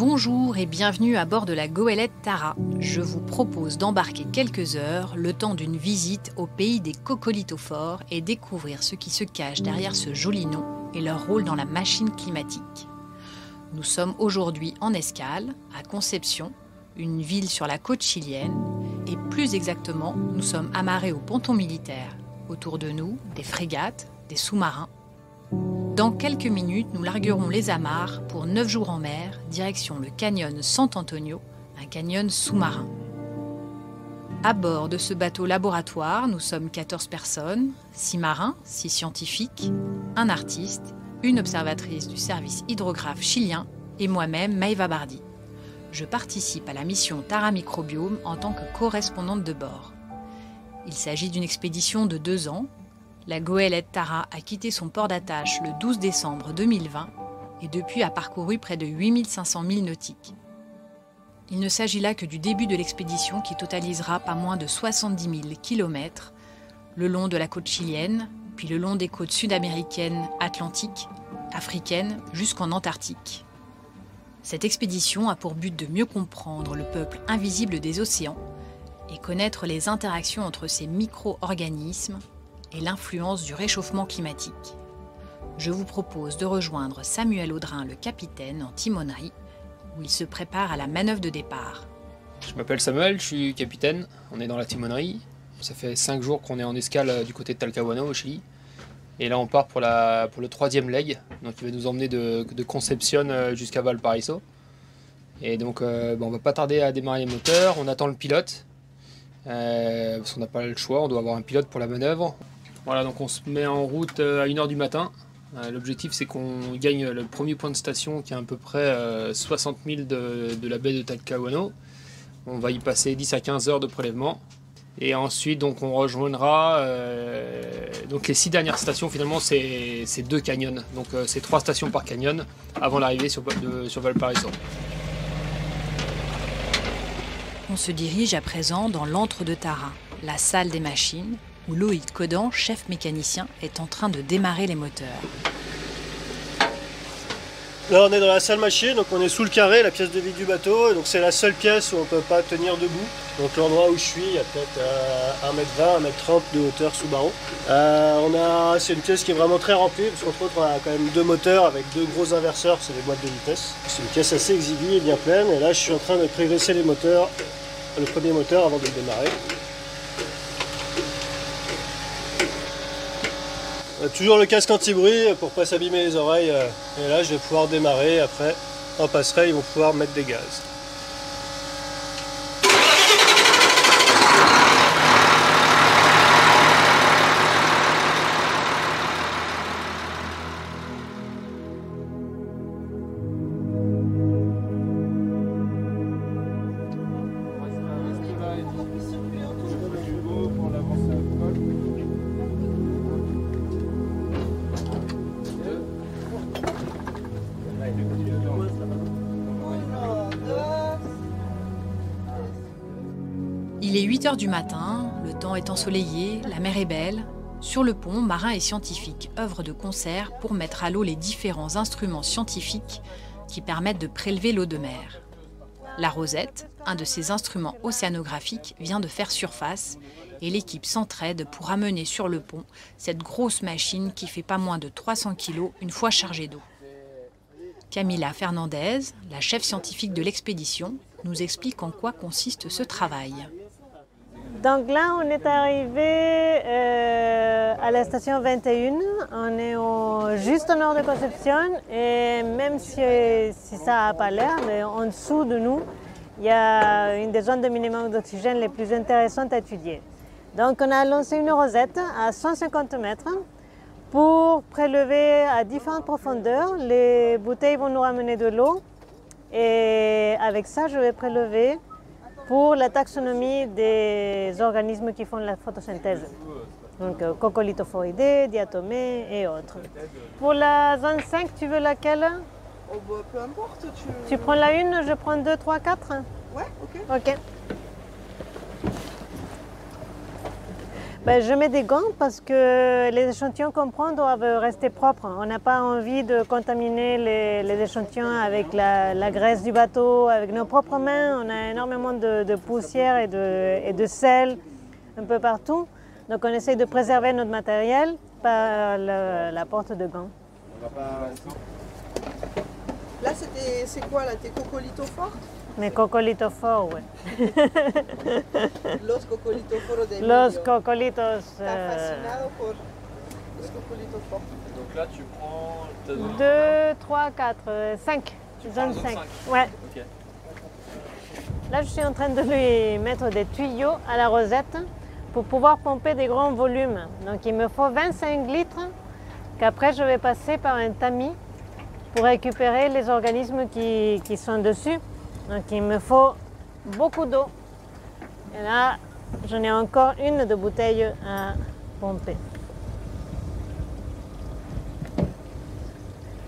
Bonjour et bienvenue à bord de la goélette Tara. Je vous propose d'embarquer quelques heures, le temps d'une visite au pays des coccolithophores et découvrir ce qui se cache derrière ce joli nom et leur rôle dans la machine climatique. Nous sommes aujourd'hui en escale, à Concepción, une ville sur la côte chilienne, et plus exactement, nous sommes amarrés au ponton militaire. Autour de nous, des frégates, des sous-marins. Dans quelques minutes, nous larguerons les amarres pour 9 jours en mer, direction le canyon San Antonio, un canyon sous-marin. À bord de ce bateau laboratoire, nous sommes 14 personnes, 6 marins, 6 scientifiques, un artiste, une observatrice du service hydrographe chilien et moi-même, Maëva Bardi. Je participe à la mission Tara Microbiome en tant que correspondante de bord. Il s'agit d'une expédition de 2 ans. La goélette Tara a quitté son port d'attache le 12 décembre 2020 et depuis a parcouru près de 8500 milles nautiques. Il ne s'agit là que du début de l'expédition qui totalisera pas moins de 70 000 kilomètres le long de la côte chilienne, puis le long des côtes sud-américaines, atlantiques, africaines, jusqu'en Antarctique. Cette expédition a pour but de mieux comprendre le peuple invisible des océans et connaître les interactions entre ces micro-organismes et l'influence du réchauffement climatique. Je vous propose de rejoindre Samuel Audrin, le capitaine, en timonerie, où il se prépare à la manœuvre de départ. Je m'appelle Samuel, je suis capitaine, on est dans la timonerie. Ça fait 5 jours qu'on est en escale du côté de Talcahuano au Chili. Et là on part pour le 3e leg, donc il va nous emmener de Concepción jusqu'à Valparaiso. Et donc on va pas tarder à démarrer les moteurs, on attend le pilote, parce qu'on n'a pas le choix, on doit avoir un pilote pour la manœuvre. Voilà, donc on se met en route à 1h du matin. L'objectif c'est qu'on gagne le premier point de station qui est à peu près 60 000 de la baie de Talcahuano. On va y passer 10 à 15 heures de prélèvement. Et ensuite donc on rejoindra donc les 6 dernières stations. Finalement c'est 2 canyons, donc c'est 3 stations par canyon avant l'arrivée sur Valparaiso. On se dirige à présent dans l'antre de Tara, la salle des machines, où Loïc Codan, chef mécanicien, est en train de démarrer les moteurs. Là on est dans la salle machine, donc on est sous le carré, la pièce de vie du bateau, et donc c'est la seule pièce où on ne peut pas tenir debout. Donc l'endroit où je suis, il y a peut-être 1m20, 1m30 de hauteur sous barreau. C'est une pièce qui est vraiment très remplie, parce qu'entre autres on a quand même 2 moteurs avec 2 gros inverseurs, c'est des boîtes de vitesse. C'est une pièce assez exiguë et bien pleine, et là je suis en train de prégresser les moteurs, le premier moteur avant de le démarrer. Toujours le casque anti-bruit pour pas s'abîmer les oreilles, et là je vais pouvoir démarrer. Après en passerelle ils vont pouvoir mettre des gaz. Il est 8 h du matin, le temps est ensoleillé, la mer est belle. Sur le pont, marins et scientifiques œuvrent de concert pour mettre à l'eau les différents instruments scientifiques qui permettent de prélever l'eau de mer. La Rosette, un de ces instruments océanographiques, vient de faire surface et l'équipe s'entraide pour amener sur le pont cette grosse machine qui fait pas moins de 300 kg une fois chargée d'eau. Camila Fernandez, la chef scientifique de l'expédition, nous explique en quoi consiste ce travail. Donc là, on est arrivé à la station 21. On est juste au nord de Concepción et même si ça n'a pas l'air, mais en dessous de nous, il y a une des zones de minimum d'oxygène les plus intéressantes à étudier. Donc on a lancé une rosette à 150 mètres pour prélever à différentes profondeurs. Les bouteilles vont nous ramener de l'eau et avec ça, je vais prélever pour la taxonomie des organismes qui font la photosynthèse. Donc coccolithophoridés, diatomées et autres. Pour la zone 5, tu veux laquelle? Oh bah, peu importe. Tu prends la 1, je prends 2, 3, 4? Ouais, ok. Ok. Ben, je mets des gants parce que les échantillons qu'on prend doivent rester propres. On n'a pas envie de contaminer les échantillons avec la graisse du bateau, avec nos propres mains. On a énormément de poussière et de sel un peu partout. Donc on essaye de préserver notre matériel par la porte de gants. Là, c'est quoi là? Tes cocolitos forts? Mes cocolitos forts, oui. Los cocolitos forts de Los Emilio. cocolitos. T'as fascinado por los cocolitos forts. Donc là, tu prends... 2, 3, 4, 5. Zone 5. Ouais. Ok. Là, je suis en train de lui mettre des tuyaux à la rosette pour pouvoir pomper des grands volumes. Donc, il me faut 25 litres qu'après, je vais passer par un tamis pour récupérer les organismes qui sont dessus. Donc, il me faut beaucoup d'eau. Et là, j'en ai encore une de bouteille à pomper.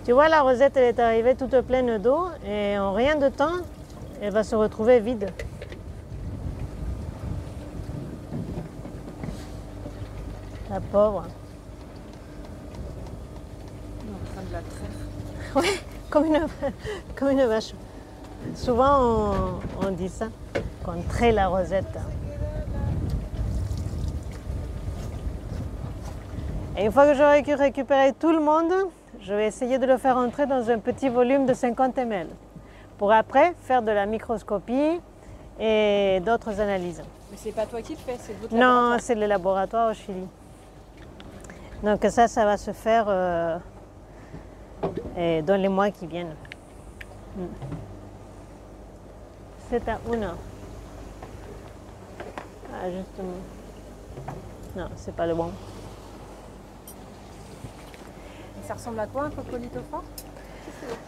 Tu vois, la rosette, elle est arrivée toute pleine d'eau et en rien de temps, elle va se retrouver vide. La pauvre. En train de la traire. Ouais, comme une vache. Souvent, on dit ça, qu'on traite la rosette. Et une fois que j'aurai récupéré tout le monde, je vais essayer de le faire entrer dans un petit volume de 50 ml pour après faire de la microscopie et d'autres analyses. Mais c'est pas toi qui le fais, c'est votre Non, laboratoire. c'est le laboratoire au Chili. Donc ça va se faire dans les mois qui viennent. C'est à una. Ah, justement. Non, c'est pas le bon. Et ça ressemble à quoi un cocolito fort?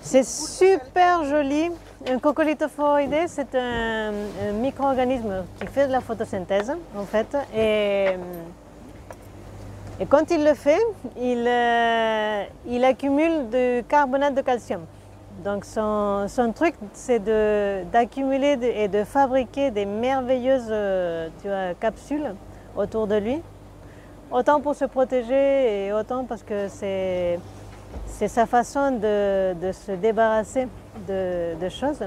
C'est super joli. Un coccolithophoridae, c'est un micro-organisme qui fait de la photosynthèse, en fait. Et quand il le fait, il accumule du carbonate de calcium. Donc son truc, c'est d'accumuler et de fabriquer des merveilleuses capsules autour de lui. Autant pour se protéger et autant parce que c'est sa façon de se débarrasser de choses.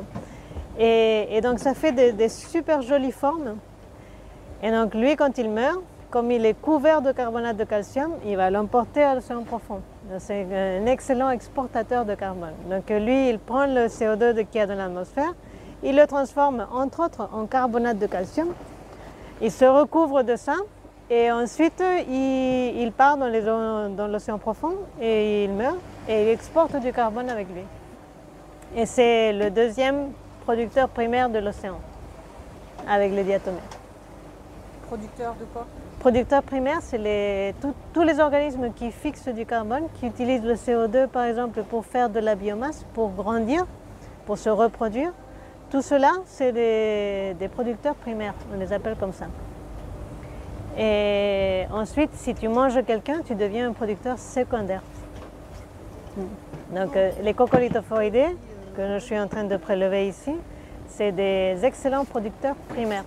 Et donc ça fait des super jolies formes. Et donc lui, quand il meurt, comme il est couvert de carbonate de calcium, il va l'emporter à l'océan profond. C'est un excellent exportateur de carbone. Donc lui, il prend le CO2 qu'il y a dans l'atmosphère, il le transforme entre autres en carbonate de calcium, il se recouvre de ça et ensuite il part dans l'océan profond et il meurt et il exporte du carbone avec lui. Et c'est le deuxième producteur primaire de l'océan avec les diatomées. Producteur de quoi? Producteurs primaires, c'est tous les organismes qui fixent du carbone, qui utilisent le CO2 par exemple pour faire de la biomasse, pour grandir, pour se reproduire. Tout cela, c'est des producteurs primaires, on les appelle comme ça. Et ensuite, si tu manges quelqu'un, tu deviens un producteur secondaire. Donc les coccolithophoridae, que je suis en train de prélever ici, c'est des excellents producteurs primaires.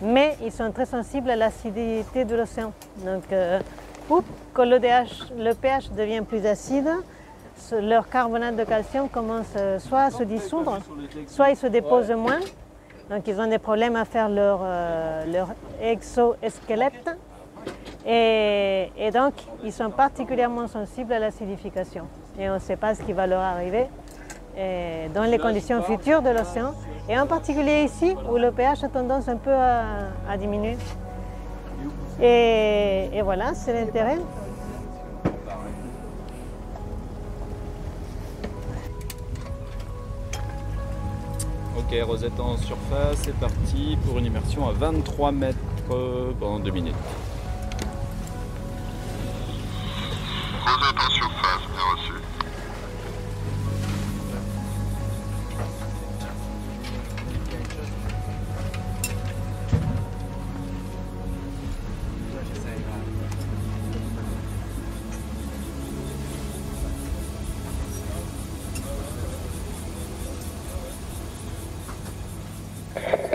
Mais ils sont très sensibles à l'acidité de l'océan. Donc, quand le pH devient plus acide, leur carbonate de calcium commence soit à se dissoudre, soit ils se déposent moins. Donc, ils ont des problèmes à faire leur exosquelette. Et donc, ils sont particulièrement sensibles à l'acidification. Et on ne sait pas ce qui va leur arriver dans les conditions futures de l'océan. Et en particulier ici, où le pH a tendance un peu à diminuer. Et voilà, c'est l'intérêt. Ok, Rosette en surface, c'est parti pour une immersion à 23 mètres pendant 2 minutes. Rosette en surface, bien reçu.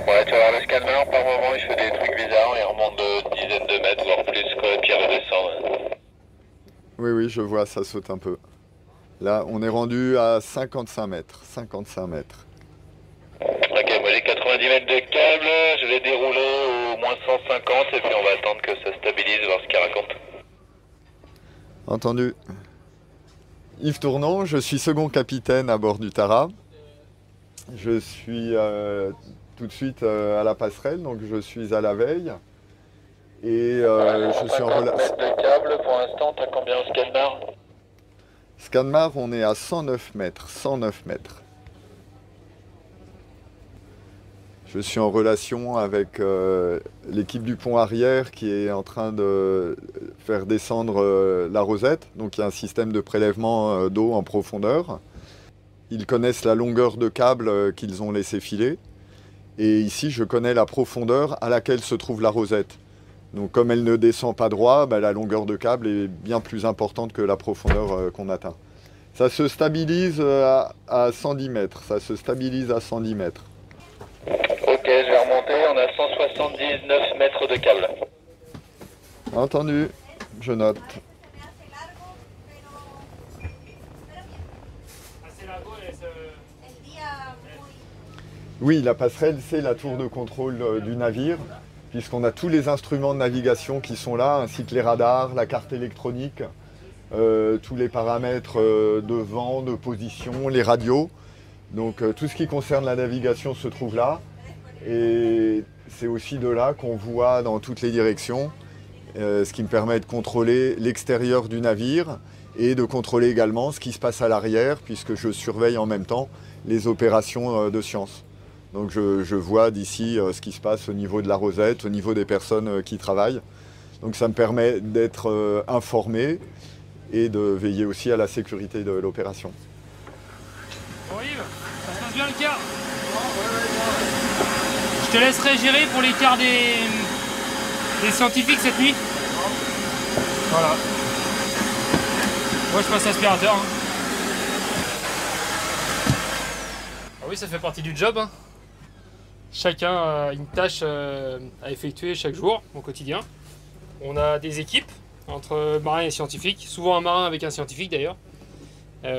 Ouais, tu vas voir le scanner, par moment il fait des trucs bizarres, il remonte de dizaines de mètres, voire plus. je vois, ça saute un peu. Là, on est rendu à 55 mètres. 55 mètres. Ok, moi j'ai 90 mètres de câble, je vais dérouler au moins 150 et puis on va attendre que ça stabilise, voir ce qu'il raconte. Entendu. Yves Tournon, je suis second capitaine à bord du Tara. Je suis tout de suite à la passerelle, donc je suis à la veille. Et je suis en relation. De câble, pour l'instant, t'as combien au Scanmar? Scanmar, on est à 109 mètres. 109 mètres. Je suis en relation avec l'équipe du pont arrière qui est en train de faire descendre la rosette. Donc il y a un système de prélèvement d'eau en profondeur. Ils connaissent la longueur de câble qu'ils ont laissé filer. Et ici, je connais la profondeur à laquelle se trouve la rosette. Donc comme elle ne descend pas droit, la longueur de câble est bien plus importante que la profondeur qu'on atteint. Ça se stabilise à 110 mètres. Ça se stabilise à 110 mètres. Ok, je vais remonter, on a 179 mètres de câble. Entendu, je note. Oui, la passerelle, c'est la tour de contrôle du navire, puisqu'on a tous les instruments de navigation qui sont là, ainsi que les radars, la carte électronique, tous les paramètres de vent, de position, les radios. Donc tout ce qui concerne la navigation se trouve là. Et c'est aussi de là qu'on voit dans toutes les directions, ce qui me permet de contrôler l'extérieur du navire et de contrôler également ce qui se passe à l'arrière, puisque je surveille en même temps les opérations de science. Donc je vois d'ici ce qui se passe au niveau de la rosette, au niveau des personnes qui travaillent. Donc ça me permet d'être informé et de veiller aussi à la sécurité de l'opération. Bon Yves, ça se passe bien le quart? Je te laisserai gérer pour l'écart des scientifiques cette nuit. Voilà. Moi je passe aspirateur. Hein. Ah oui, ça fait partie du job. Hein. Chacun a une tâche à effectuer chaque jour, au quotidien. On a des équipes entre marins et scientifiques, souvent un marin avec un scientifique d'ailleurs,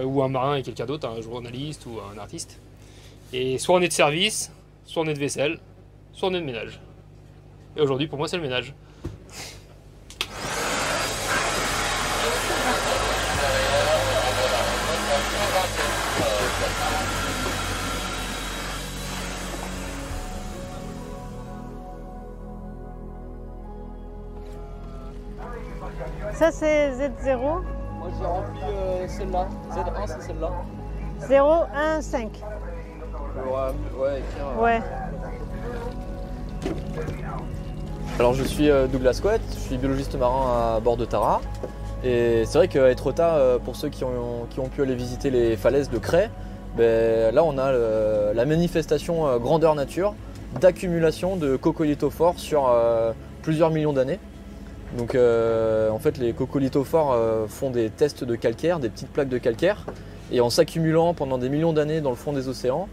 ou un marin et quelqu'un d'autre, un journaliste ou un artiste. Et soit on est de service, soit on est de vaisselle, soit on est de ménage. Et aujourd'hui pour moi c'est le ménage. Ça, c'est Z0. Moi, j'ai rempli celle-là. Z1, c'est celle-là. 0, 1, 5. Ouais, écrire. Ouais. Alors, je suis Douglas Couette, je suis biologiste marin à bord de Tara. Et c'est vrai qu'à Etretat, pour ceux qui ont pu aller visiter les falaises de Cray, là, on a la manifestation grandeur nature d'accumulation de coccolithophores sur plusieurs millions d'années. Donc en fait les coccolithophores font des tests de calcaire, des petites plaques de calcaire, et en s'accumulant pendant des millions d'années dans le fond des océans,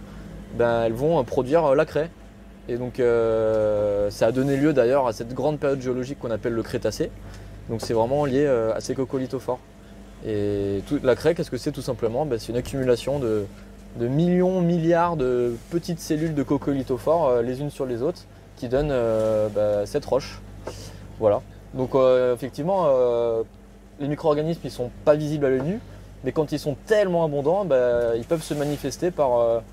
elles vont produire la craie. Et donc ça a donné lieu d'ailleurs à cette grande période géologique qu'on appelle le Crétacé. Donc c'est vraiment lié à ces coccolithophores. Et la craie, qu'est-ce que c'est tout simplement? C'est une accumulation de millions, milliards de petites cellules de coccolithophores les unes sur les autres qui donnent cette roche. Voilà. Donc effectivement, les micro-organismes ils sont pas visibles à l'œil nu, mais quand ils sont tellement abondants, ils peuvent se manifester par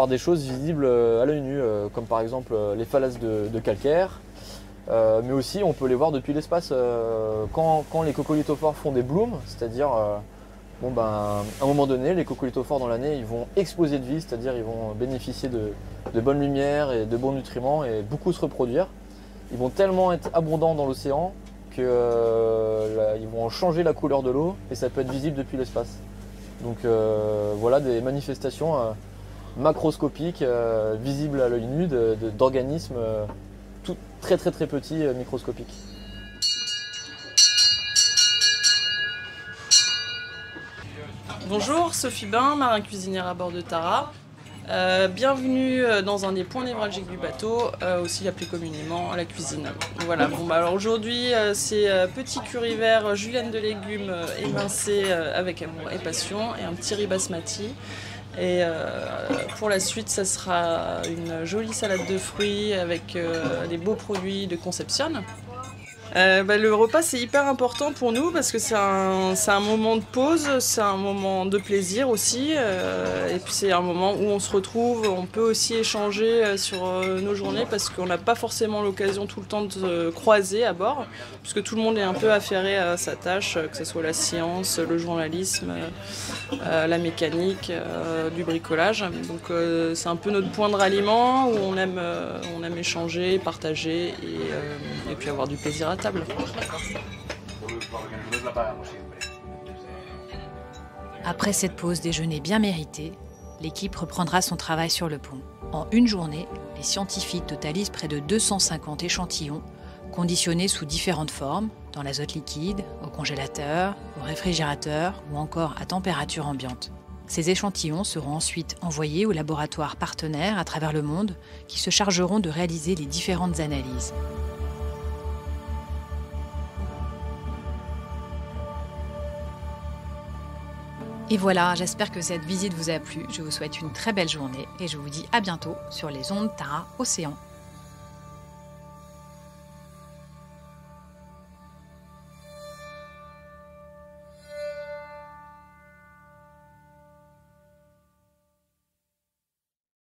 des choses visibles à l'œil nu, comme par exemple les falaises de calcaire, mais aussi on peut les voir depuis l'espace. Quand les coccolithophores font des blooms, c'est-à-dire à un moment donné, les coccolithophores dans l'année ils vont exploser de vie, c'est-à-dire ils vont bénéficier de bonnes lumières et de bons nutriments et beaucoup se reproduire. Ils vont tellement être abondants dans l'océan qu'ils vont en changer la couleur de l'eau et ça peut être visible depuis l'espace. Donc voilà des manifestations macroscopiques, visibles à l'œil nu d'organismes très très très petits, microscopiques. Bonjour, Sophie Bain, marin cuisinière à bord de Tara. Bienvenue dans un des points névralgiques du bateau, aussi appelé communément la cuisine. Voilà, bon, bah, alors aujourd'hui c'est petit curry vert julienne de légumes émincé avec amour et passion et un petit riz basmati. Et pour la suite, ça sera une jolie salade de fruits avec les beaux produits de Concepción. Le repas c'est hyper important pour nous parce que c'est un moment de pause, c'est un moment de plaisir aussi et puis c'est un moment où on se retrouve, on peut aussi échanger sur nos journées parce qu'on n'a pas forcément l'occasion tout le temps de se croiser à bord puisque tout le monde est un peu affairé à sa tâche, que ce soit la science, le journalisme, la mécanique, du bricolage. Donc c'est un peu notre point de ralliement où on aime échanger, partager et puis avoir du plaisir à table. Après cette pause déjeuner bien méritée, l'équipe reprendra son travail sur le pont. En une journée, les scientifiques totalisent près de 250 échantillons, conditionnés sous différentes formes, dans l'azote liquide, au congélateur, au réfrigérateur ou encore à température ambiante. Ces échantillons seront ensuite envoyés aux laboratoires partenaires à travers le monde qui se chargeront de réaliser les différentes analyses. Et voilà, j'espère que cette visite vous a plu. Je vous souhaite une très belle journée et je vous dis à bientôt sur les ondes Tara Océan.